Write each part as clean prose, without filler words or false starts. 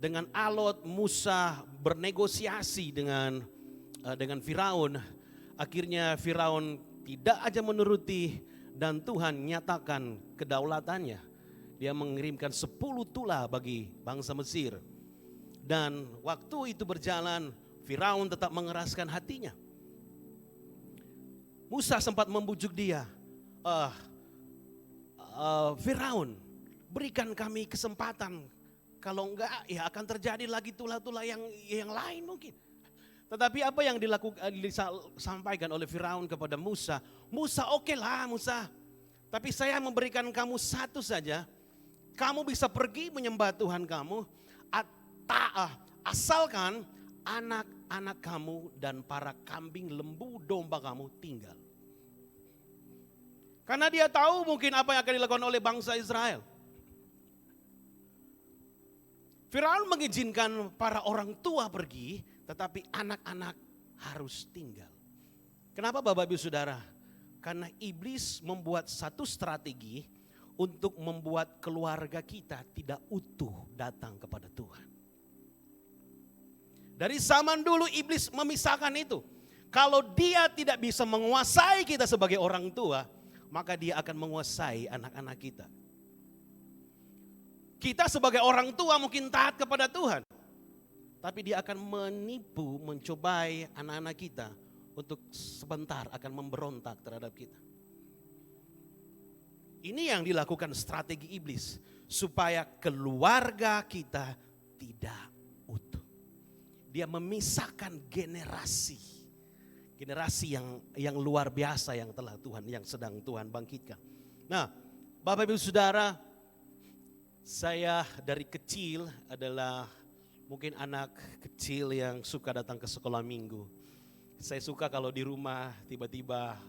Dengan alot Musa bernegosiasi dengan Firaun. Akhirnya Firaun tidak aja menuruti dan Tuhan nyatakan kedaulatannya. Dia mengirimkan 10 tula bagi bangsa Mesir. Dan waktu itu berjalan, Firaun tetap mengeraskan hatinya. Musa sempat membujuk dia, Firaun, berikan kami kesempatan. Kalau enggak, ya akan terjadi lagi tula-tula yang lain mungkin. Tetapi apa yang disampaikan oleh Firaun kepada Musa, Musa oke lah Musa, tapi saya memberikan kamu satu saja, kamu bisa pergi menyembah Tuhan kamu, asalkan anak-anak kamu dan para kambing lembu domba kamu tinggal. Karena dia tahu mungkin apa yang akan dilakukan oleh bangsa Israel. Firaun mengizinkan para orang tua pergi, tetapi anak-anak harus tinggal. Kenapa Bapak Ibu Saudara? Karena iblis membuat satu strategi untuk membuat keluarga kita tidak utuh datang kepada Tuhan. Dari zaman dulu iblis memisahkan itu. Kalau dia tidak bisa menguasai kita sebagai orang tua, maka dia akan menguasai anak-anak kita. Kita sebagai orang tua mungkin taat kepada Tuhan, tapi dia akan menipu, mencobai anak-anak kita untuk sebentar akan memberontak terhadap kita. Ini yang dilakukan strategi iblis, supaya keluarga kita tidak utuh. Dia memisahkan generasi yang luar biasa yang sedang Tuhan bangkitkan. Nah, Bapak Ibu Saudara, saya dari kecil adalah mungkin anak kecil yang suka datang ke sekolah minggu. Saya suka kalau di rumah tiba-tiba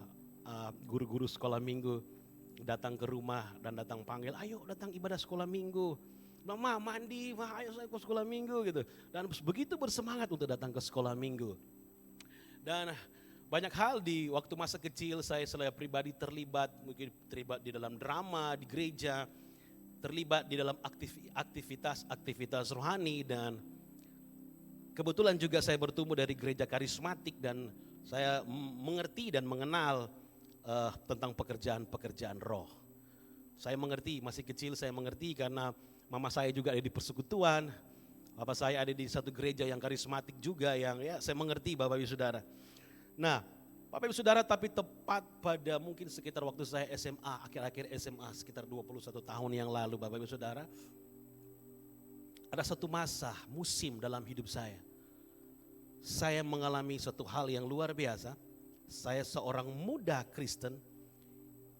guru-guru sekolah minggu datang ke rumah dan datang panggil, ayo datang ibadah sekolah minggu. Mama mandi, ayo saya ke sekolah minggu gitu. Dan begitu bersemangat untuk datang ke sekolah minggu. Dan banyak hal di waktu masa kecil saya pribadi terlibat, mungkin terlibat di dalam drama, di gereja, terlibat di dalam aktivitas rohani, dan kebetulan juga saya bertumbuh dari gereja karismatik dan saya mengerti dan mengenal tentang pekerjaan roh. Saya mengerti, masih kecil saya mengerti karena mama saya juga ada di persekutuan, bapak saya ada di satu gereja yang karismatik juga yang saya mengerti Bapak Ibu Saudara. Nah, Bapak Ibu Saudara, tapi tepat pada mungkin sekitar waktu saya SMA, akhir-akhir SMA sekitar 21 tahun yang lalu Bapak Ibu Saudara, ada satu musim dalam hidup saya. Saya mengalami satu hal yang luar biasa. Saya seorang muda Kristen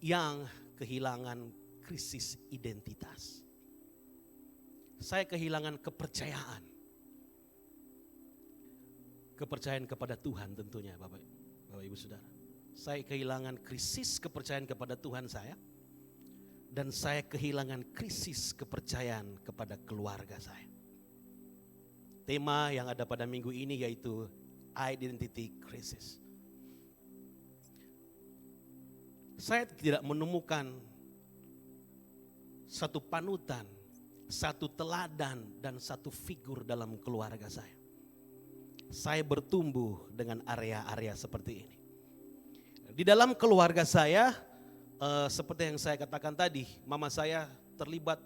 yang kehilangan krisis identitas. Saya kehilangan kepercayaan kepada Tuhan tentunya Bapak Ibu Saudara. Saya kehilangan krisis kepercayaan kepada Tuhan saya. Dan saya kehilangan krisis kepercayaan kepada keluarga saya. Tema yang ada pada minggu ini yaitu Identity Crisis. Saya tidak menemukan satu panutan, satu teladan, dan satu figur dalam keluarga saya. Saya bertumbuh dengan area-area seperti ini. Di dalam keluarga saya, seperti yang saya katakan tadi, mama saya terlibat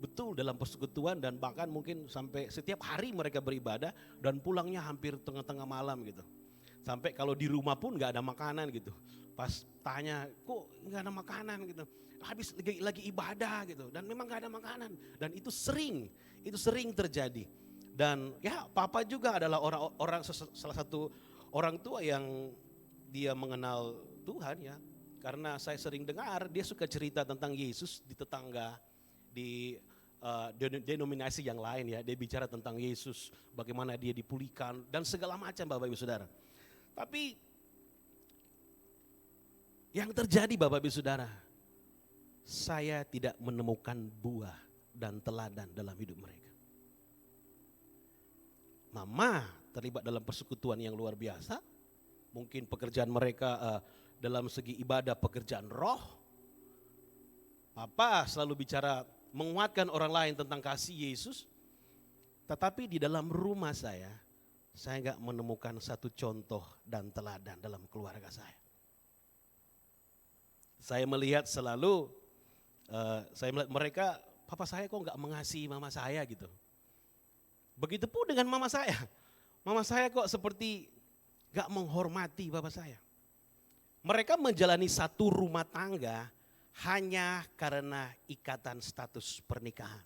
betul dalam persekutuan dan bahkan mungkin sampai setiap hari mereka beribadah dan pulangnya hampir tengah-tengah malam gitu. Sampai kalau di rumah pun gak ada makanan gitu. Pas tanya, kok gak ada makanan gitu. Habis lagi ibadah gitu dan memang gak ada makanan. Dan itu sering terjadi. Dan ya papa juga adalah salah satu orang tua yang dia mengenal Tuhan ya. Karena saya sering dengar dia suka cerita tentang Yesus di tetangga, di denominasi yang lain ya. Dia bicara tentang Yesus, bagaimana dia dipulihkan dan segala macam Bapak Ibu Saudara. Tapi yang terjadi Bapak Ibu Saudara, saya tidak menemukan buah dan teladan dalam hidup mereka. Mama terlibat dalam persekutuan yang luar biasa. Mungkin pekerjaan mereka dalam segi ibadah pekerjaan roh. Papa selalu bicara menguatkan orang lain tentang kasih Yesus. Tetapi di dalam rumah saya nggak menemukan satu contoh dan teladan dalam keluarga saya. Saya melihat selalu, saya melihat mereka, papa saya kok nggak mengasihi mama saya gitu. Begitupun dengan mama saya. Mama saya kok seperti nggak menghormati papa saya. Mereka menjalani satu rumah tangga hanya karena ikatan status pernikahan.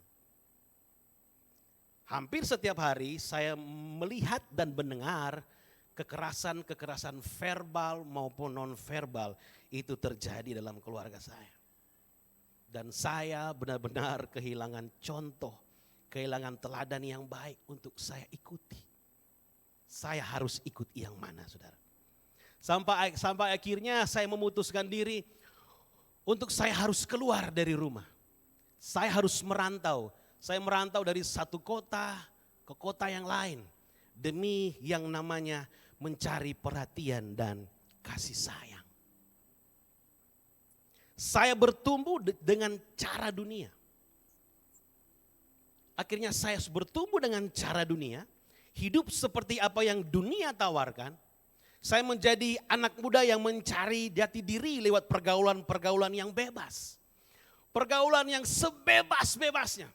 Hampir setiap hari saya melihat dan mendengar kekerasan-kekerasan verbal maupun non-verbal itu terjadi dalam keluarga saya. Dan saya benar-benar kehilangan contoh, kehilangan teladan yang baik untuk saya ikuti. Saya harus ikut yang mana, saudara? Sampai akhirnya saya memutuskan diri untuk saya harus keluar dari rumah. Saya harus merantau. Saya merantau dari satu kota ke kota yang lain. Demi yang namanya mencari perhatian dan kasih sayang. Saya bertumbuh dengan cara dunia. Akhirnya saya bertumbuh dengan cara dunia. Hidup seperti apa yang dunia tawarkan. Saya menjadi anak muda yang mencari jati diri lewat pergaulan-pergaulan yang bebas. Pergaulan yang sebebas-bebasnya.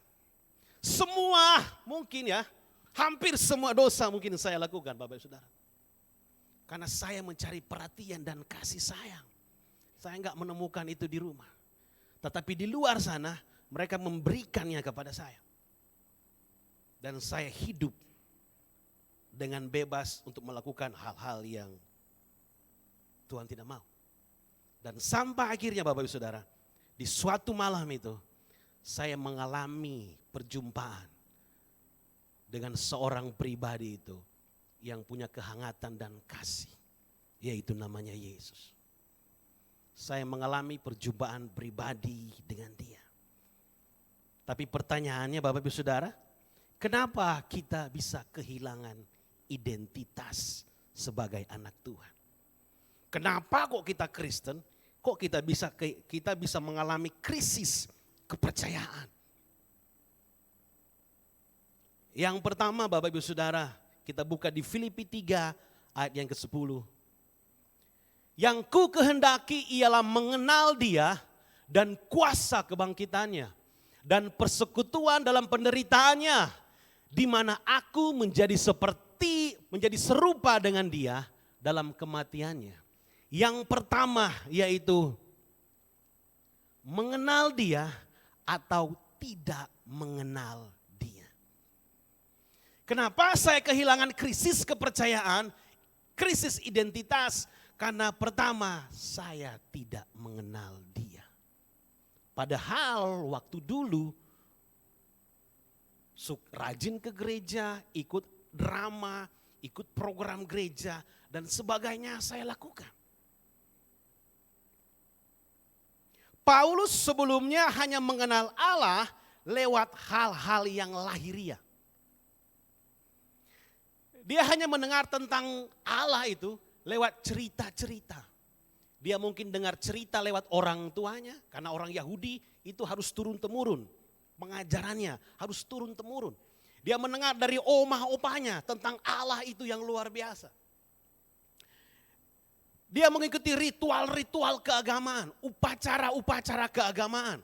Semua mungkin ya, hampir semua dosa mungkin saya lakukan Bapak Ibu Saudara. Karena saya mencari perhatian dan kasih sayang. Saya enggak menemukan itu di rumah. Tetapi di luar sana mereka memberikannya kepada saya. Dan saya hidup dengan bebas untuk melakukan hal-hal yang Tuhan tidak mau. Dan sampai akhirnya Bapak Ibu Saudara, di suatu malam itu saya mengalami perjumpaan dengan seorang pribadi itu yang punya kehangatan dan kasih, yaitu namanya Yesus. Saya mengalami perjumpaan pribadi dengan dia. Tapi pertanyaannya Bapak Ibu Saudara, kenapa kita bisa kehilangan identitas sebagai anak Tuhan? Kenapa kok kita Kristen, kok kita bisa mengalami krisis kepercayaan? Yang pertama Bapak Ibu Saudara, kita buka di Filipi 3 ayat yang ke-10. Yang ku kehendaki ialah mengenal dia dan kuasa kebangkitannya dan persekutuan dalam penderitaannya, di mana aku menjadi serupa dengan dia dalam kematiannya. Yang pertama yaitu mengenal dia atau tidak mengenal dia. Kenapa saya kehilangan krisis kepercayaan, krisis identitas? Karena pertama saya tidak mengenal dia. Padahal waktu dulu rajin ke gereja, ikut drama, ikut program gereja dan sebagainya saya lakukan. Paulus sebelumnya hanya mengenal Allah lewat hal-hal yang lahiriah. Dia hanya mendengar tentang Allah itu lewat cerita-cerita. Dia mungkin dengar cerita lewat orang tuanya, karena orang Yahudi itu harus turun-temurun. Pengajarannya harus turun-temurun. Dia mendengar dari omah-opahnya tentang Allah itu yang luar biasa. Dia mengikuti ritual-ritual keagamaan, upacara-upacara keagamaan.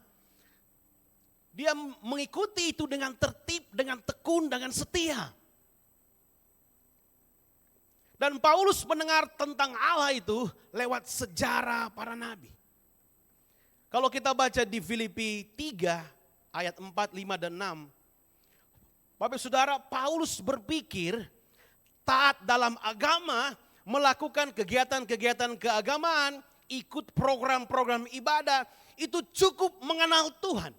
Dia mengikuti itu dengan tertib, dengan tekun, dengan setia. Dan Paulus mendengar tentang Allah itu lewat sejarah para nabi. Kalau kita baca di Filipi 3 ayat 4, 5, dan 6. Bapak Saudara, Paulus berpikir taat dalam agama, melakukan kegiatan-kegiatan keagamaan, ikut program-program ibadah, itu cukup mengenal Tuhan.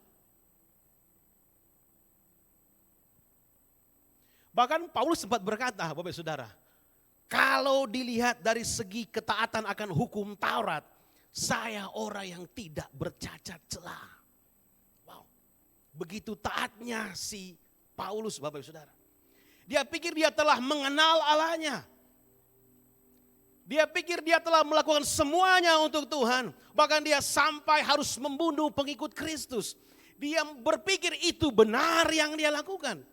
Bahkan Paulus sempat berkata, Bapak Saudara, kalau dilihat dari segi ketaatan akan hukum Taurat, saya orang yang tidak bercacat celah. Wow, begitu taatnya si Paulus, Bapak Saudara. Dia pikir dia telah mengenal Allahnya. Dia pikir dia telah melakukan semuanya untuk Tuhan. Bahkan dia sampai harus membunuh pengikut Kristus. Dia berpikir itu benar yang dia lakukan.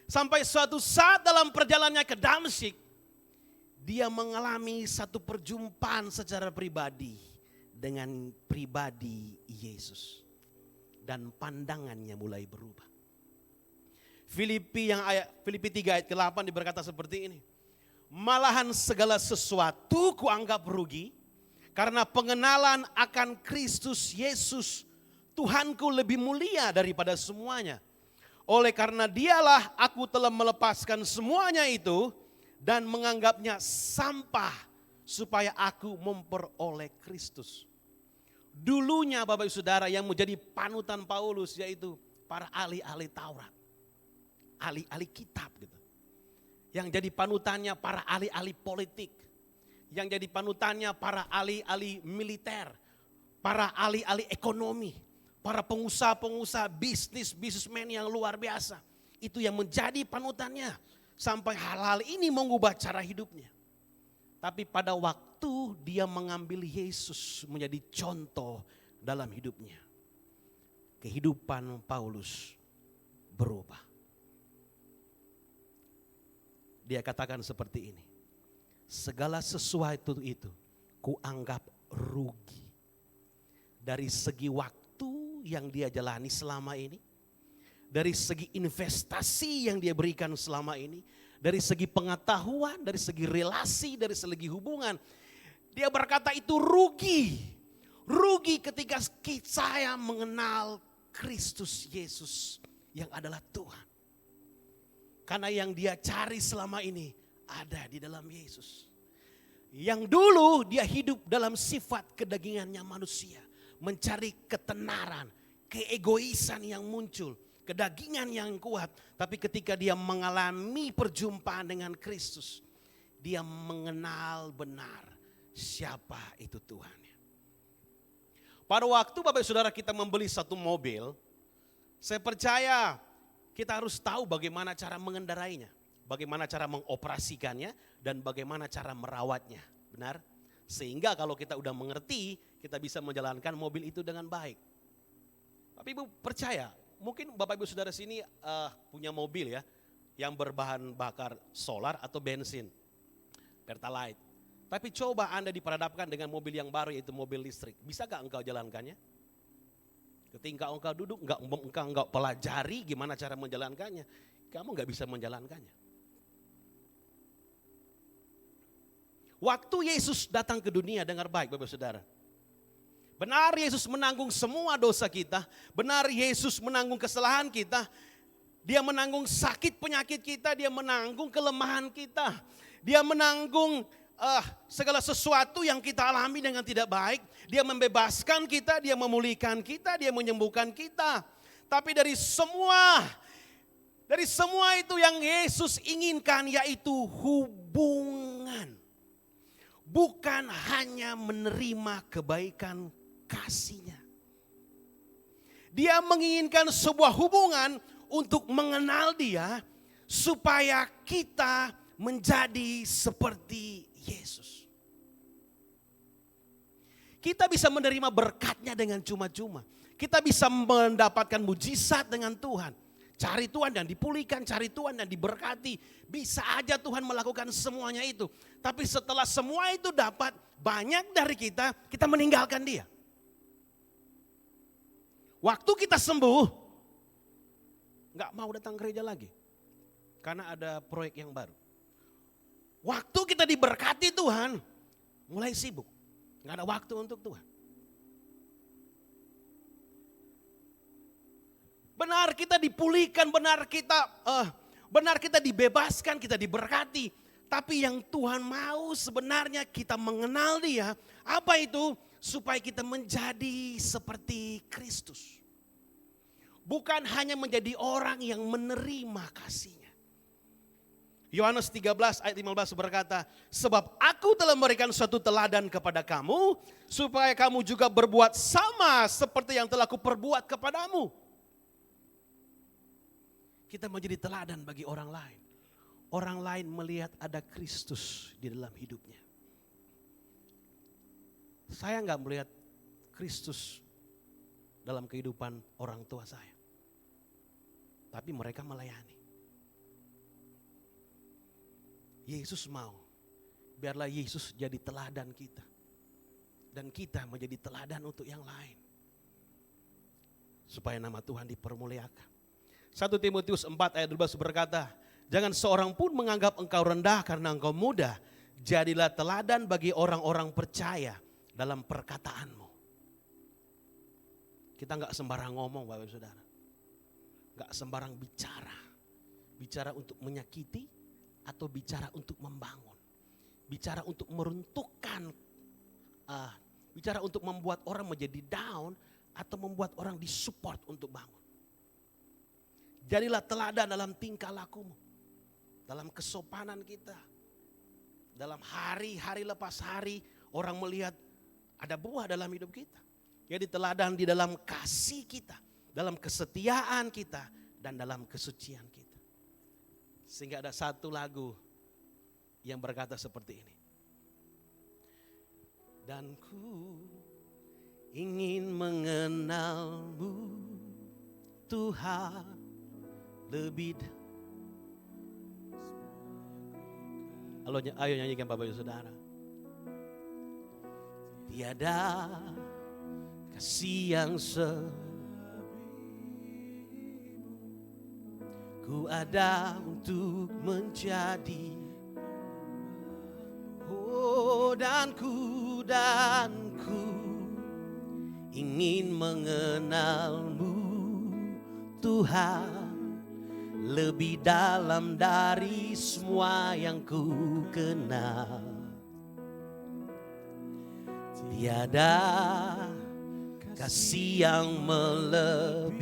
Sampai suatu saat dalam perjalanannya ke Damsyik, dia mengalami satu perjumpaan secara pribadi dengan pribadi Yesus. Dan pandangannya mulai berubah. Filipi 3 ayat ke-8 berkata seperti ini. Malahan segala sesuatu kuanggap rugi karena pengenalan akan Kristus Yesus Tuhanku lebih mulia daripada semuanya. Oleh karena dialah aku telah melepaskan semuanya itu dan menganggapnya sampah supaya aku memperoleh Kristus. Dulunya Bapak Ibu Saudara yang menjadi panutan Paulus yaitu para ahli-ahli Taurat. Ahli-ahli kitab gitu. Yang jadi panutannya para ahli-ahli politik. Yang jadi panutannya para ahli-ahli militer. Para ahli-ahli ekonomi. Para pengusaha-pengusaha bisnismen yang luar biasa. Itu yang menjadi panutannya. Sampai hal-hal ini mengubah cara hidupnya. Tapi pada waktu dia mengambil Yesus menjadi contoh dalam hidupnya. Kehidupan Paulus berubah. Dia katakan seperti ini. Segala sesuatu itu kuanggap rugi. Dari segi waktu yang dia jalani selama ini. Dari segi investasi yang dia berikan selama ini. Dari segi pengetahuan, dari segi relasi, dari segi hubungan. Dia berkata itu rugi. Rugi ketika saya mengenal Kristus Yesus yang adalah Tuhan. Karena yang dia cari selama ini ada di dalam Yesus. Yang dulu dia hidup dalam sifat kedagingannya manusia. Mencari ketenaran, keegoisan yang muncul, kedagingan yang kuat. Tapi ketika dia mengalami perjumpaan dengan Kristus, dia mengenal benar siapa itu Tuhannya. Pada waktu Bapak Saudara kita membeli satu mobil, saya percaya kita harus tahu bagaimana cara mengendarainya, bagaimana cara mengoperasikannya, dan bagaimana cara merawatnya. Benar? Sehingga kalau kita udah mengerti, kita bisa menjalankan mobil itu dengan baik. Tapi Ibu percaya, mungkin Bapak Ibu Saudara sini punya mobil ya, yang berbahan bakar solar atau bensin, Pertalite. Tapi coba Anda diperhadapkan dengan mobil yang baru yaitu mobil listrik. Bisa gak engkau jalankannya? Ketika engkau duduk, engkau pelajari gimana cara menjalankannya, kamu gak bisa menjalankannya. Waktu Yesus datang ke dunia, dengar baik Bapak Saudara. Benar Yesus menanggung semua dosa kita. Benar Yesus menanggung kesalahan kita. Dia menanggung sakit penyakit kita. Dia menanggung kelemahan kita. Dia menanggung segala sesuatu yang kita alami dengan tidak baik. Dia membebaskan kita, dia memulihkan kita, dia menyembuhkan kita. Tapi dari semua itu yang Yesus inginkan yaitu hubungan. Bukan hanya menerima kebaikan kasih-Nya. Dia menginginkan sebuah hubungan untuk mengenal Dia supaya kita menjadi seperti Yesus. Kita bisa menerima berkat-Nya dengan cuma-cuma. Kita bisa mendapatkan mujizat dengan Tuhan. Cari Tuhan dan dipulihkan, cari Tuhan dan diberkati. Bisa aja Tuhan melakukan semuanya itu. Tapi setelah semua itu dapat, banyak dari kita meninggalkan Dia. Waktu kita sembuh, gak mau datang gereja lagi. Karena ada proyek yang baru. Waktu kita diberkati Tuhan, mulai sibuk. Gak ada waktu untuk Tuhan. Benar kita dipulihkan, benar kita dibebaskan, kita diberkati. Tapi yang Tuhan mau sebenarnya kita mengenal Dia. Apa itu? Supaya kita menjadi seperti Kristus. Bukan hanya menjadi orang yang menerima kasih-Nya. Yohanes 13 ayat 15 berkata, sebab aku telah memberikan suatu teladan kepada kamu, supaya kamu juga berbuat sama seperti yang telah kuperbuat kepadamu. Kita menjadi teladan bagi orang lain. Orang lain melihat ada Kristus di dalam hidupnya. Saya enggak melihat Kristus dalam kehidupan orang tua saya. Tapi mereka melayani. Yesus mau. Biarlah Yesus jadi teladan kita. Dan kita menjadi teladan untuk yang lain. Supaya nama Tuhan dipermuliakan. 1 Timotius 4 ayat 12 berkata, jangan seorang pun menganggap engkau rendah karena engkau muda. Jadilah teladan bagi orang-orang percaya dalam perkataanmu. Kita gak sembarang ngomong Bapak Ibu Saudara. Gak sembarang bicara. Bicara untuk menyakiti atau bicara untuk membangun. Bicara untuk meruntuhkan. Bicara untuk membuat orang menjadi down atau membuat orang disupport untuk bangun. Jadilah teladan dalam tingkah lakumu. Dalam kesopanan kita. Dalam hari lepas hari orang melihat ada buah dalam hidup kita. Jadi teladan di dalam kasih kita. Dalam kesetiaan kita. Dan dalam kesucian kita. Sehingga ada satu lagu yang berkata seperti ini. Dan ku ingin mengenalmu Tuhan lebih. Ayo nyanyikan Bapak Ibu Saudara. Tiada kasih yang ku ada untuk menjadi. Oh dan ku ingin mengenalmu Tuhan lebih dalam dari semua yang ku kenal. Tiada kasih yang melebihimu.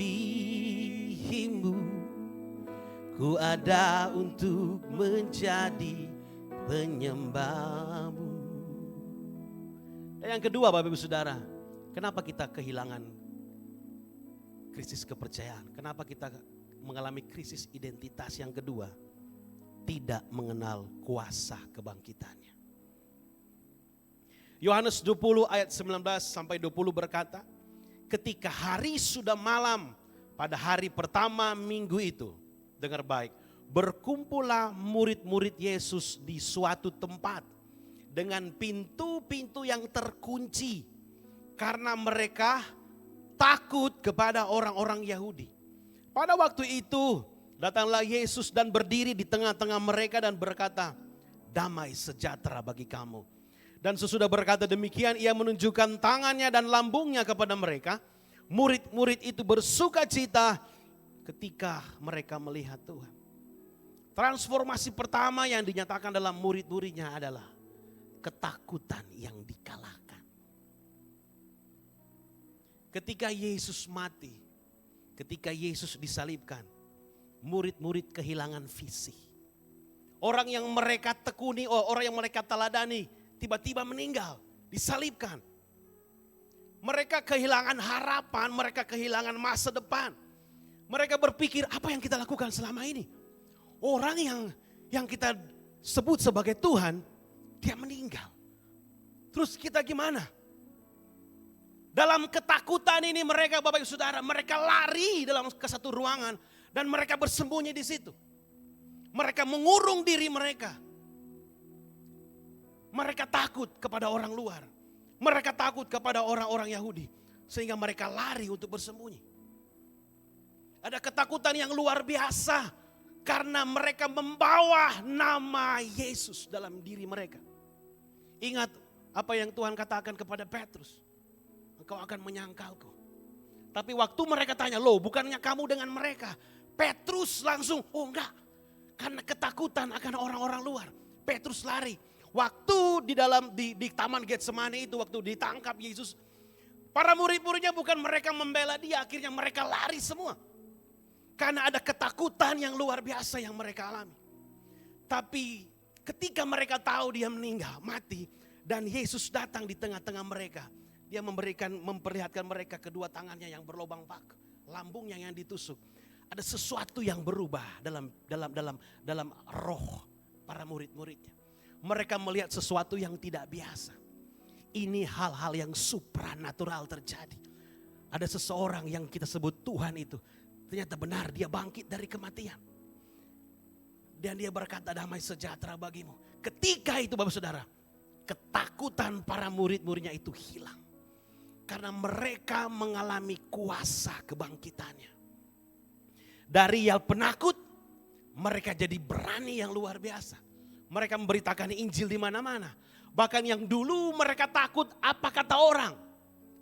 Ku ada untuk menjadi penyembahmu. Dan yang kedua Bapak Ibu Saudara, kenapa kita kehilangan krisis kepercayaan? Kenapa kita mengalami krisis identitas yang kedua? Tidak mengenal kuasa kebangkitannya. Yohanes 20 ayat 19 sampai 20 berkata, ketika hari sudah malam pada hari pertama minggu itu, dengar baik, berkumpullah murid-murid Yesus di suatu tempat dengan pintu-pintu yang terkunci karena mereka takut kepada orang-orang Yahudi. Pada waktu itu datanglah Yesus dan berdiri di tengah-tengah mereka dan berkata, damai sejahtera bagi kamu. Dan sesudah berkata demikian, ia menunjukkan tangannya dan lambungnya kepada mereka. Murid-murid itu bersuka cita ketika mereka melihat Tuhan. Transformasi pertama yang dinyatakan dalam murid-muridnya adalah ketakutan yang dikalahkan. Ketika Yesus mati, ketika Yesus disalibkan, murid-murid kehilangan visi. Orang yang mereka tekuni, orang yang mereka teladani, tiba-tiba meninggal, disalibkan. Mereka kehilangan harapan, mereka kehilangan masa depan. Mereka berpikir, apa yang kita lakukan selama ini? Orang yang kita sebut sebagai Tuhan, dia meninggal. Terus kita gimana? Dalam ketakutan ini mereka, Bapak Ibu Saudara, mereka lari dalam ke satu ruangan dan mereka bersembunyi di situ. Mereka mengurung diri mereka. Mereka takut kepada orang luar. Mereka takut kepada orang-orang Yahudi. Sehingga mereka lari untuk bersembunyi. Ada ketakutan yang luar biasa. Karena mereka membawa nama Yesus dalam diri mereka. Ingat apa yang Tuhan katakan kepada Petrus. Engkau akan menyangkalku. Tapi waktu mereka tanya, loh bukannya kamu dengan mereka? Petrus langsung, oh enggak. Karena ketakutan akan orang-orang luar. Petrus lari. Waktu di Taman Getsemani itu, waktu ditangkap Yesus. Para murid-muridnya bukan mereka membela dia, akhirnya mereka lari semua. Karena ada ketakutan yang luar biasa yang mereka alami. Tapi ketika mereka tahu dia meninggal, mati. Dan Yesus datang di tengah-tengah mereka. Dia memperlihatkan mereka kedua tangannya yang berlubang bak. Lambungnya yang ditusuk. Ada sesuatu yang berubah dalam roh para murid-muridnya. Mereka melihat sesuatu yang tidak biasa. Ini hal-hal yang supranatural terjadi. Ada seseorang yang kita sebut Tuhan itu. Ternyata benar dia bangkit dari kematian. dan dia berkata damai sejahtera bagimu. Ketika itu Bapak Saudara, ketakutan para murid-muridnya itu hilang. Karena mereka mengalami kuasa kebangkitannya. Dari yang penakut, mereka jadi berani yang luar biasa. Mereka memberitakan Injil di mana-mana. Bahkan yang dulu mereka takut apa kata orang.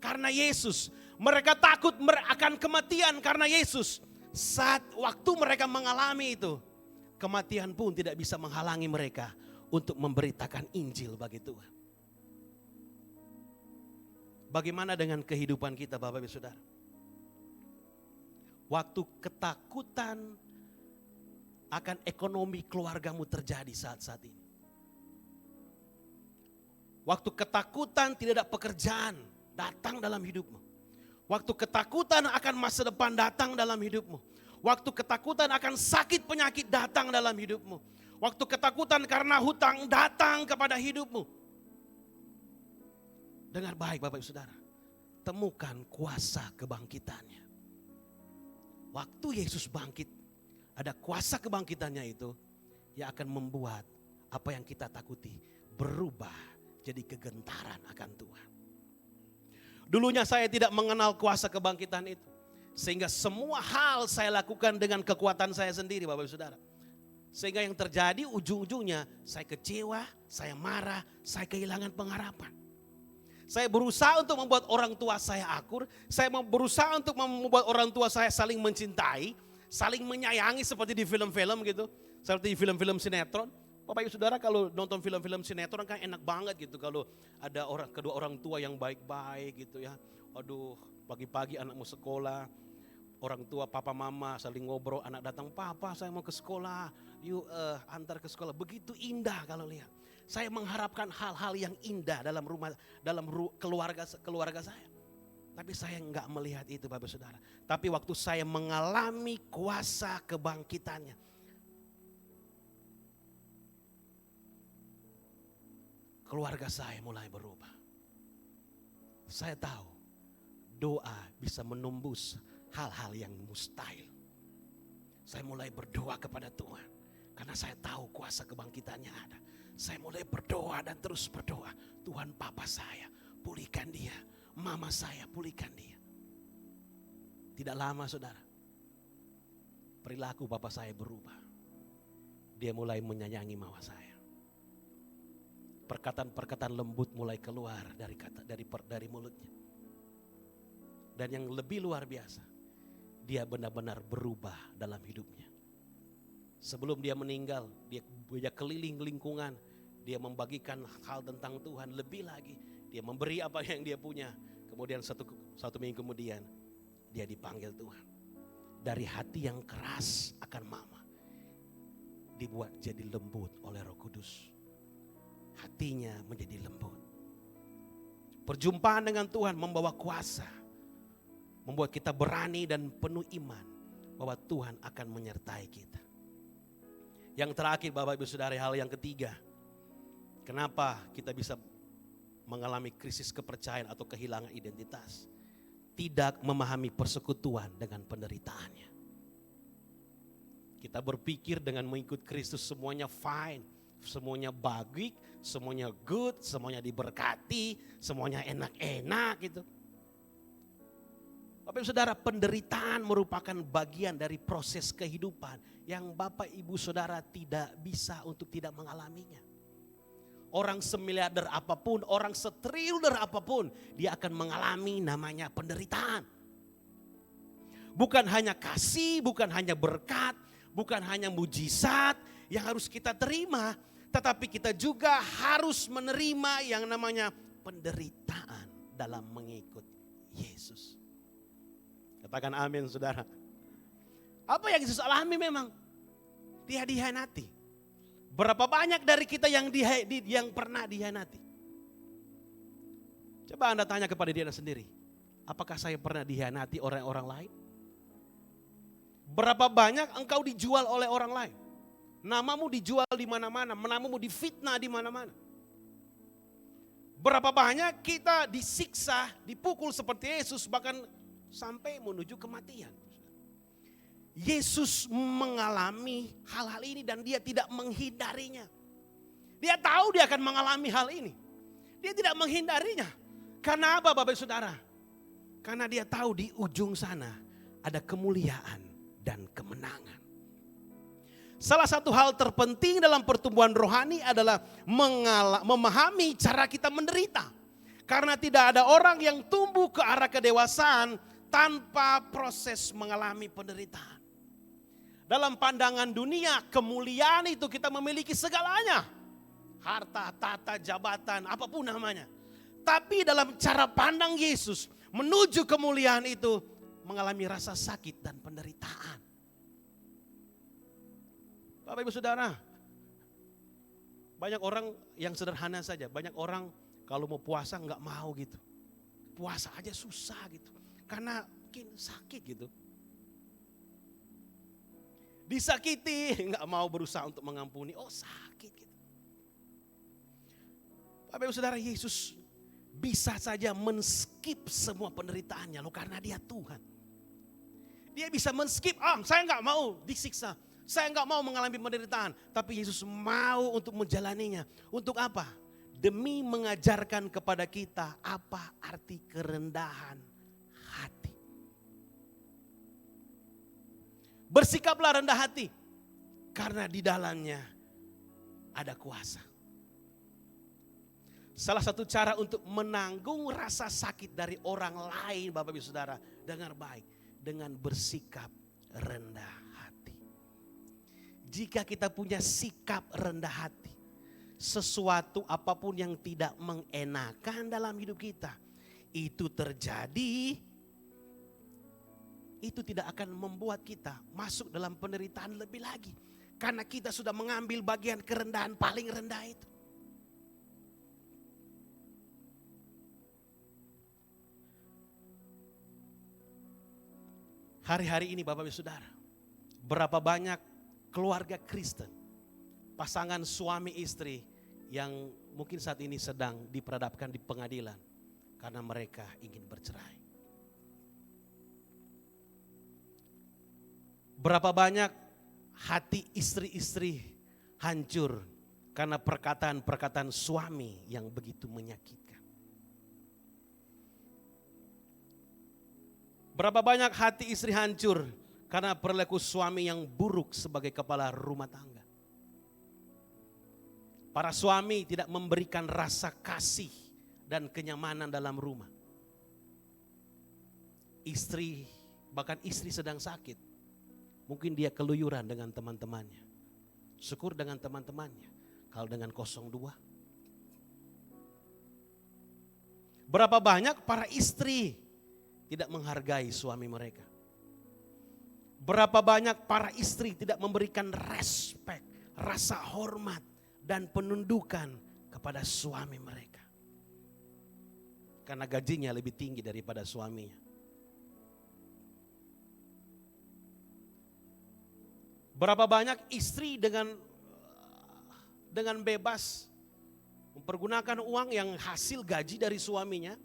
Karena Yesus. Mereka takut akan kematian karena Yesus. Saat waktu mereka mengalami itu, kematian pun tidak bisa menghalangi mereka untuk memberitakan Injil bagi Tuhan. Bagaimana dengan kehidupan kita Bapak Ibu Saudara? Waktu ketakutan akan ekonomi keluargamu terjadi saat-saat ini. Waktu ketakutan tidak ada pekerjaan datang dalam hidupmu. Waktu ketakutan akan masa depan datang dalam hidupmu. Waktu ketakutan akan sakit penyakit datang dalam hidupmu. Waktu ketakutan karena hutang datang kepada hidupmu. Dengar baik Bapak Ibu Saudara. Temukan kuasa kebangkitannya. Waktu Yesus bangkit, ada kuasa kebangkitannya itu yang akan membuat apa yang kita takuti berubah jadi kegentaran akan Tuhan. Dulunya saya tidak mengenal kuasa kebangkitan itu. Sehingga semua hal saya lakukan dengan kekuatan saya sendiri Bapak Ibu Saudara. Sehingga yang terjadi ujung-ujungnya saya kecewa, saya marah, saya kehilangan pengharapan. Saya berusaha untuk membuat orang tua saya akur. Saya berusaha untuk membuat orang tua saya saling mencintai, saling menyayangi seperti di film-film gitu. Seperti di film-film sinetron. Bapak Ibu Saudara kalau nonton film-film sinetron kan enak banget gitu. Kalau ada kedua orang tua yang baik-baik gitu ya. Aduh pagi-pagi anak mau sekolah. Orang tua papa mama saling ngobrol, anak datang, papa saya mau ke sekolah. Yuk antar ke sekolah. Begitu indah kalau lihat. Saya mengharapkan hal-hal yang indah dalam keluarga saya. Tapi saya enggak melihat itu Bapak Saudara. Tapi waktu saya mengalami kuasa kebangkitannya. Keluarga saya mulai berubah. Saya tahu doa bisa menembus hal-hal yang mustahil. Saya mulai berdoa kepada Tuhan. Karena saya tahu kuasa kebangkitannya ada. Saya mulai berdoa dan terus berdoa. Tuhan papa saya pulihkan dia. Mama saya pulihkan dia. Tidak lama saudara. Perilaku papa saya berubah. Dia mulai menyayangi mama saya. Perkataan-perkataan lembut mulai keluar dari mulutnya. Dan yang lebih luar biasa, dia benar-benar berubah dalam hidupnya. Sebelum dia meninggal, dia keliling lingkungan, dia membagikan hal tentang Tuhan. Lebih lagi, dia memberi apa yang dia punya. Kemudian satu minggu kemudian, dia dipanggil Tuhan. Dari hati yang keras akan mama, dibuat jadi lembut oleh Roh Kudus. Hatinya menjadi lembut. Perjumpaan dengan Tuhan membawa kuasa. Membuat kita berani dan penuh iman bahwa Tuhan akan menyertai kita. Yang terakhir Bapak Ibu Saudara, hal yang ketiga. Kenapa kita bisa mengalami krisis kepercayaan atau kehilangan identitas? Tidak memahami persekutuan dengan penderitaannya. Kita berpikir dengan mengikut Kristus semuanya fine. Semuanya baik, semuanya good, semuanya diberkati, semuanya enak-enak gitu. Bapak Ibu Saudara, penderitaan merupakan bagian dari proses kehidupan yang Bapak Ibu Saudara tidak bisa untuk tidak mengalaminya. Orang semiliarder apapun, orang setriliuner apapun, dia akan mengalami namanya penderitaan. Bukan hanya kasih, bukan hanya berkat, bukan hanya mujizat yang harus kita terima. Tetapi kita juga harus menerima yang namanya penderitaan dalam mengikut Yesus. Katakan amin saudara. Apa yang Yesus alami memang? Dia dihianati. Berapa banyak dari kita yang pernah dihianati? Coba Anda tanya kepada diri Anda sendiri. Apakah saya pernah dihianati oleh orang lain? Berapa banyak engkau dijual oleh orang lain? Namamu dijual di mana-mana, namamu difitnah di mana-mana. Berapa banyak kita disiksa, dipukul seperti Yesus, bahkan sampai menuju kematian. Yesus mengalami hal-hal ini dan dia tidak menghindarinya. Dia tahu dia akan mengalami hal ini. Dia tidak menghindarinya. Karena apa Bapak Saudara? Karena dia tahu di ujung sana ada kemuliaan dan kemenangan. Salah satu hal terpenting dalam pertumbuhan rohani adalah memahami cara kita menderita. Karena tidak ada orang yang tumbuh ke arah kedewasaan tanpa proses mengalami penderitaan. Dalam pandangan dunia, kemuliaan itu kita memiliki segalanya. Harta, tata, jabatan, apapun namanya. Tapi dalam cara pandang Yesus, menuju kemuliaan itu mengalami rasa sakit dan penderitaan. Bapak Ibu Saudara, banyak orang yang sederhana saja. Banyak orang kalau mau puasa nggak mau gitu. Puasa aja susah gitu. Karena mungkin sakit gitu. Disakiti, nggak mau berusaha untuk mengampuni. Oh sakit gitu. Bapak Ibu Saudara, Yesus bisa saja men-skip semua penderitaannya loh, karena dia Tuhan. Dia bisa men-skip, saya nggak mau disiksa. Saya nggak mau mengalami penderitaan. Tapi Yesus mau untuk menjalaninya. Untuk apa? Demi mengajarkan kepada kita apa arti kerendahan hati. Bersikaplah rendah hati. Karena di dalamnya ada kuasa. Salah satu cara untuk menanggung rasa sakit dari orang lain, Bapak Ibu Saudara, dengar baik, dengan bersikap rendah hati. Jika kita punya sikap rendah hati, sesuatu apapun yang tidak mengenakan dalam hidup kita, itu terjadi, itu tidak akan membuat kita masuk dalam penderitaan lebih lagi. Karena kita sudah mengambil bagian kerendahan paling rendah itu. Hari-hari ini Bapak Ibu Saudara, berapa banyak keluarga Kristen, pasangan suami istri yang mungkin saat ini sedang diperhadapkan di pengadilan karena mereka ingin bercerai. Berapa banyak hati istri-istri hancur karena perkataan-perkataan suami yang begitu menyakitkan. Berapa banyak hati istri hancur karena perilaku suami yang buruk sebagai kepala rumah tangga. Para suami tidak memberikan rasa kasih dan kenyamanan dalam rumah. Istri, bahkan istri sedang sakit, mungkin dia keluyuran dengan teman-temannya. Syukur dengan teman-temannya. Kalau dengan 02. Berapa banyak para istri tidak menghargai suami mereka. Berapa banyak para istri tidak memberikan respek, rasa hormat dan penundukan kepada suami mereka. Karena gajinya lebih tinggi daripada suaminya. Berapa banyak istri dengan bebas mempergunakan uang yang hasil gaji dari suaminya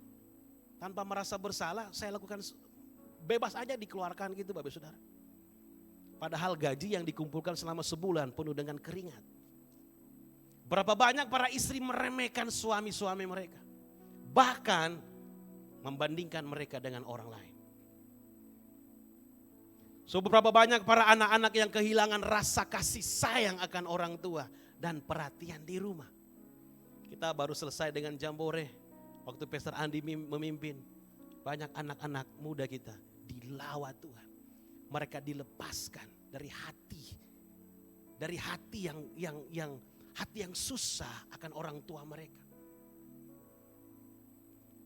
tanpa merasa bersalah, saya lakukan bebas aja dikeluarkan gitu Bapak Saudara. Padahal gaji yang dikumpulkan selama sebulan penuh dengan keringat. Berapa banyak para istri meremehkan suami-suami mereka. Bahkan membandingkan mereka dengan orang lain. So berapa banyak para anak-anak yang kehilangan rasa kasih sayang akan orang tua dan perhatian di rumah. Kita baru selesai dengan jambore. Waktu Pastor Andi memimpin, banyak anak-anak muda kita dilawa Tuhan. Mereka dilepaskan dari hati yang susah akan orang tua mereka.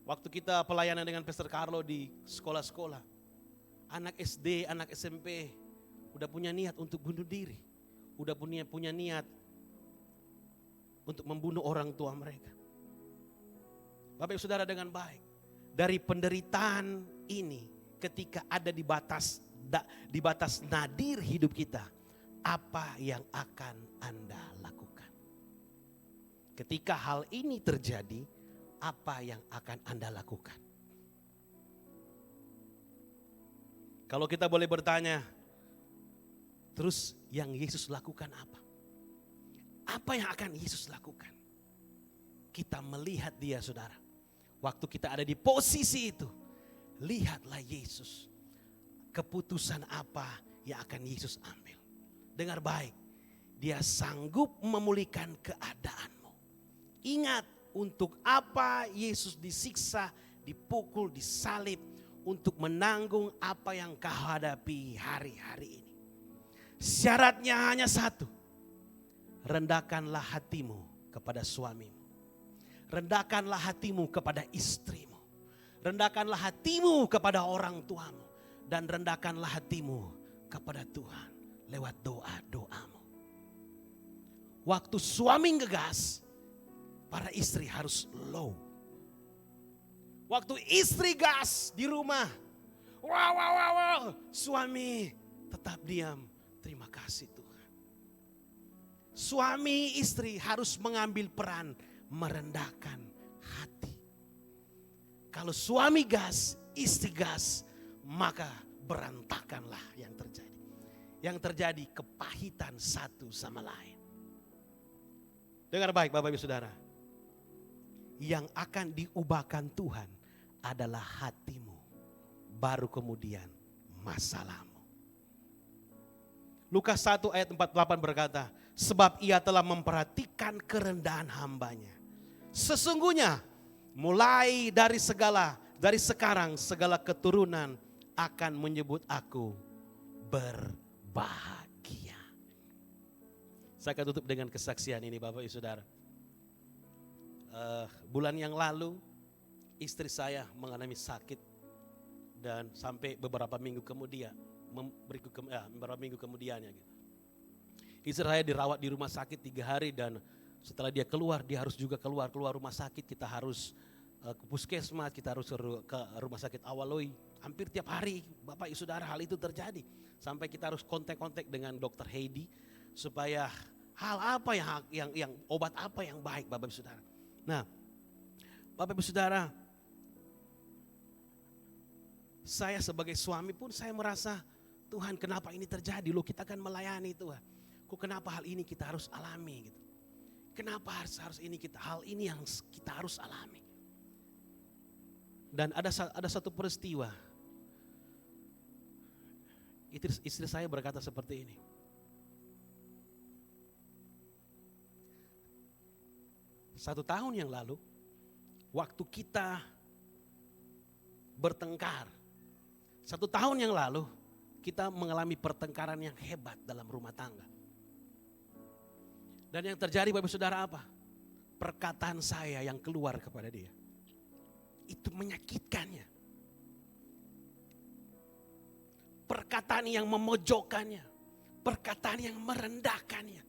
Waktu kita pelayanan dengan Pastor Carlo di sekolah-sekolah, anak SD, anak SMP udah punya niat untuk bunuh diri, udah punya niat untuk membunuh orang tua mereka. Bapak Ibu Saudara, dengan baik, dari penderitaan ini ketika ada di batas nadir hidup kita, apa yang akan Anda lakukan? Ketika hal ini terjadi, apa yang akan Anda lakukan? Kalau kita boleh bertanya, Terus yang Yesus lakukan apa? Apa yang akan Yesus lakukan? Kita melihat dia, saudara. Waktu kita ada di posisi itu, lihatlah Yesus. Keputusan apa yang akan Yesus ambil? Dengar baik, dia sanggup memulihkan keadaanmu. Ingat untuk apa Yesus disiksa, dipukul, disalib, untuk menanggung apa yang kau hadapi hari-hari ini. Syaratnya hanya satu. Rendahkanlah hatimu kepada suamimu. Rendahkanlah hatimu kepada istrimu. Rendahkanlah hatimu kepada orang tuamu. Dan rendahkanlah hatimu kepada Tuhan lewat doa-doamu. Waktu suami ngegas, para istri harus low. Waktu istri gas di rumah, wow, suami tetap diam. Terima kasih Tuhan. Suami istri harus mengambil peran merendahkan hati. Kalau suami gas, istri gas, maka berantakanlah yang terjadi. Yang terjadi kepahitan satu sama lain. Dengar baik Bapak Ibu Saudara. Yang akan diubahkan Tuhan adalah hatimu. Baru kemudian masalahmu. Lukas 1 ayat 48 berkata, sebab ia telah memperhatikan kerendahan hambanya. Sesungguhnya mulai dari sekarang segala keturunan akan menyebut aku berbahagia. Saya akan tutup dengan kesaksian ini Bapak Ibu Saudara. Bulan yang lalu istri saya mengalami sakit dan sampai beberapa minggu kemudian, beberapa minggu kemudiannya gitu. Istri saya dirawat di rumah sakit 3 hari dan setelah dia keluar, dia harus juga keluar rumah sakit. Kita harus ke puskesmas, kita harus ke rumah sakit Awaloi. Hampir tiap hari Bapak Ibu Saudara hal itu terjadi. Sampai kita harus kontak-kontak dengan dokter Heidi supaya hal apa yang obat apa yang baik Bapak Ibu Saudara. Nah, Bapak Ibu Saudara, saya sebagai suami pun saya merasa, Tuhan kenapa ini terjadi? Loh kita akan melayani Tuhan. Kok kenapa hal ini kita harus alami gitu? Kenapa harus ini hal ini yang kita harus alami? Dan ada satu peristiwa. Istri saya berkata seperti ini. Satu tahun yang lalu, waktu kita bertengkar. 1 tahun yang lalu, kita mengalami pertengkaran yang hebat dalam rumah tangga. Dan yang terjadi Bapak Saudara apa? Perkataan saya yang keluar kepada dia. Itu menyakitkannya. Perkataan yang memojokkannya. Perkataan yang merendahkannya.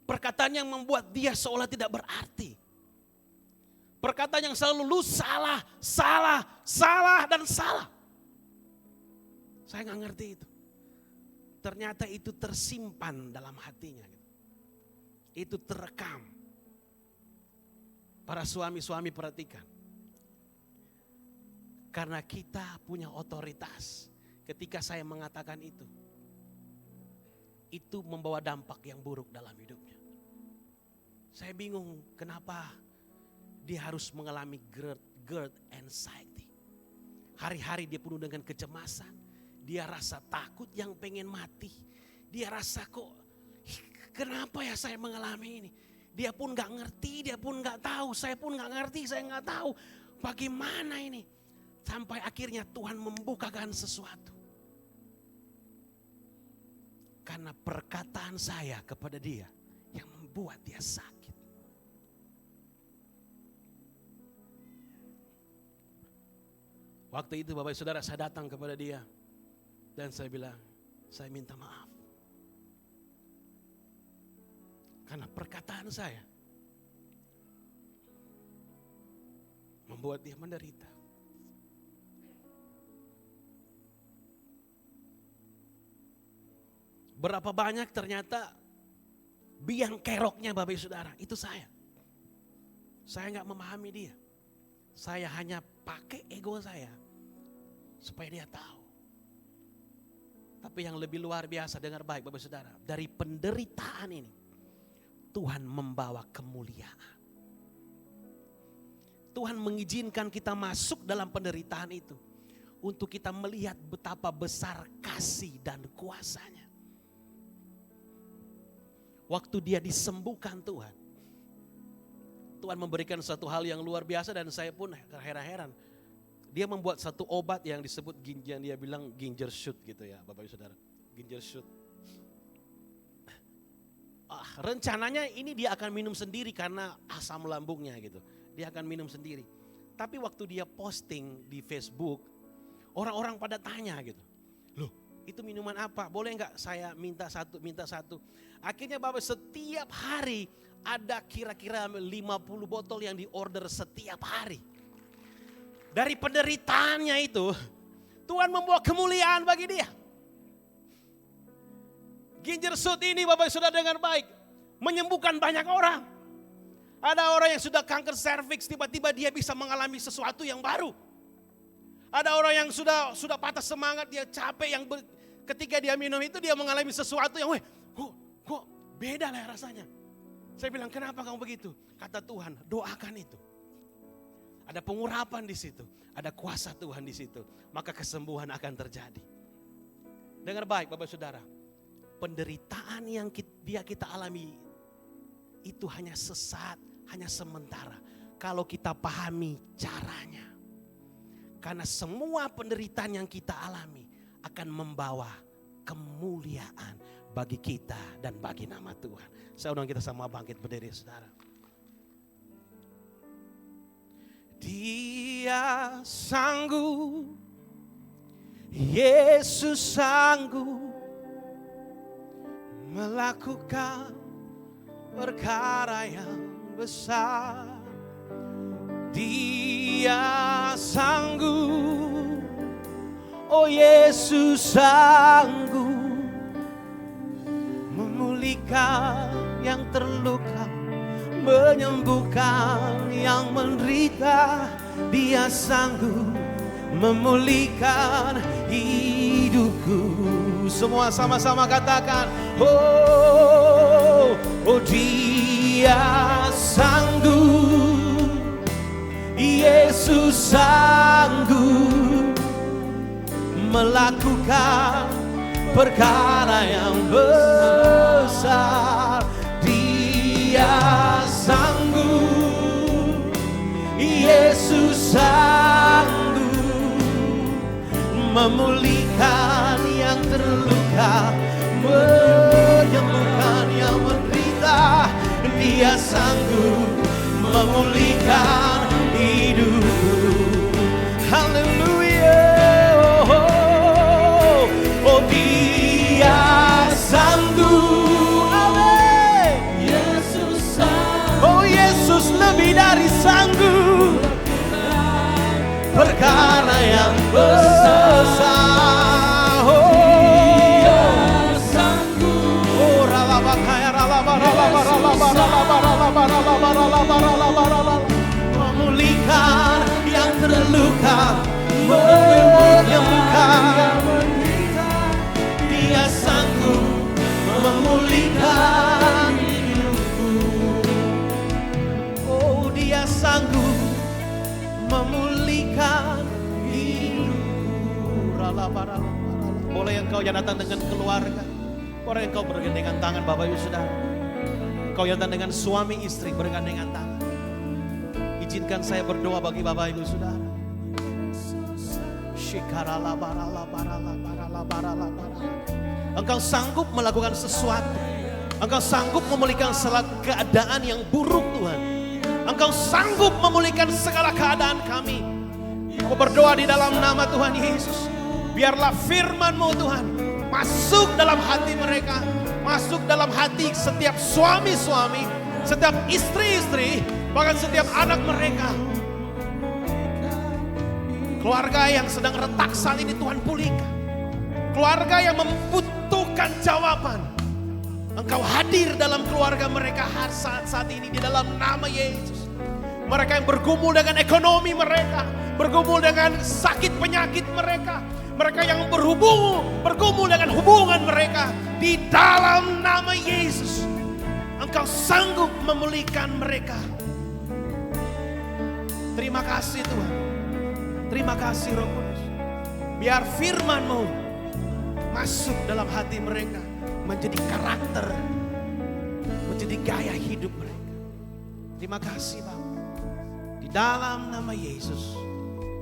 Perkataan yang membuat dia seolah tidak berarti. Perkataan yang selalu lu salah, dan salah. Saya gak ngerti itu. Ternyata itu tersimpan dalam hatinya. Itu terekam. Para suami-suami perhatikan. Karena kita punya otoritas. Ketika saya mengatakan itu membawa dampak yang buruk dalam hidupnya. Saya bingung kenapa dia harus mengalami great anxiety. Hari-hari dia penuh dengan kecemasan. Dia rasa takut yang pengen mati. Dia rasa kok kenapa ya saya mengalami ini. Dia pun gak ngerti, dia pun gak tahu. Saya pun gak ngerti, saya gak tahu. Bagaimana ini. Sampai akhirnya Tuhan membukakan sesuatu. Karena perkataan saya kepada dia yang membuat dia sakit. Waktu itu Bapak Saudara saya datang kepada dia. Dan saya bilang, saya minta maaf. Karena perkataan saya membuat dia menderita. Berapa banyak ternyata biang keroknya Bapak Saudara, itu saya. Saya gak memahami dia. Saya hanya pakai ego saya supaya dia tahu. Tapi yang lebih luar biasa, dengar baik Bapak Saudara. Dari penderitaan ini, Tuhan membawa kemuliaan. Tuhan mengizinkan kita masuk dalam penderitaan itu. Untuk kita melihat betapa besar kasih dan kuasa-Nya. Waktu dia disembuhkan Tuhan. Tuhan memberikan satu hal yang luar biasa dan saya pun heran-heran. Dia membuat satu obat yang disebut ginger, dia bilang ginger shoot gitu ya Bapak Ibu Saudara. Ginger shoot. Rencananya ini dia akan minum sendiri karena asam lambungnya gitu. Dia akan minum sendiri. Tapi waktu dia posting di Facebook, orang-orang pada tanya gitu. Loh, itu minuman apa? Boleh nggak saya minta satu. Akhirnya Bapak setiap hari ada kira-kira 50 botol yang diorder setiap hari. Dari penderitaannya itu, Tuhan membawa kemuliaan bagi dia. Ginger shoot ini Bapak sudah dengar baik, menyembuhkan banyak orang. Ada orang yang sudah kanker serviks, tiba-tiba dia bisa mengalami sesuatu yang baru. Ada orang yang sudah patah semangat, dia capek, ketika dia minum itu dia mengalami sesuatu yang, kok beda lah rasanya. Saya bilang, kenapa kamu begitu? Kata Tuhan, doakan itu. Ada pengurapan di situ, ada kuasa Tuhan di situ, maka kesembuhan akan terjadi. Dengar baik Bapak Saudara, penderitaan yang kita alami itu hanya sesaat, hanya sementara. Kalau kita pahami caranya. Karena semua penderitaan yang kita alami akan membawa kemuliaan bagi kita dan bagi nama Tuhan. Saya undang kita sama bangkit berdiri Saudara. Dia sanggup, Yesus sanggup melakukan perkara yang besar. Dia sanggup, oh Yesus sanggup memulihkan yang terluka, menyembuhkan yang menderita. Dia sanggup memulihkan hidupku. Semua sama-sama katakan, oh dia sanggup, Yesus sanggup melakukan perkara yang besar. Dia sanggup, Yesus sanggup memulihkan yang terluka, menyembuhkan yang menderita. Dia sanggup memulihkan hidup. Haleluya. Oh dia sanggup. Yesus sanggup. Oh Yesus lebih dari sanggup. Perkara yang besar. Dia sanggup. Oh ralabakaya memulihkan yang terluka, menyembuhkan yang menderita. Dia sanggup memulihkan hidupku. Oh dia sanggup memulihkan hidupku. Boleh engkau yang datang dengan keluarga, boleh engkau bergandengan tangan Bapak Ibu Saudara. Engkau yang datang dengan suami istri bergandengan tangan. Izinkan saya berdoa bagi Bapak Ibu Saudara. Engkau sanggup melakukan sesuatu. Engkau sanggup memulihkan segala keadaan yang buruk Tuhan. Engkau sanggup memulihkan segala keadaan kami. Aku berdoa di dalam nama Tuhan Yesus. Biarlah firman-Mu Tuhan masuk dalam hati mereka. Masuk dalam hati setiap suami-suami, setiap istri-istri, bahkan setiap anak mereka. Keluarga yang sedang retak saat ini Tuhan pulihkan. Keluarga yang membutuhkan jawaban, Engkau hadir dalam keluarga mereka saat ini di dalam nama Yesus. Mereka yang bergumul dengan ekonomi mereka, bergumul dengan sakit penyakit mereka, mereka yang bergumul dengan hubungan mereka. Di dalam nama Yesus, Engkau sanggup memulihkan mereka. Terima kasih Tuhan. Terima kasih Roh Kudus. Biar firman-Mu masuk dalam hati mereka, menjadi karakter, menjadi gaya hidup mereka. Terima kasih Bapak. Di dalam nama Yesus,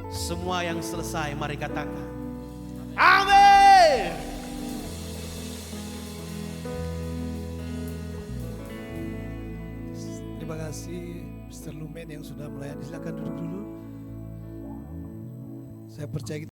semua yang selesai mari katakan amin. Terima kasih Mr. Lumen yang sudah melayani. Silakan duduk dulu. Saya percaya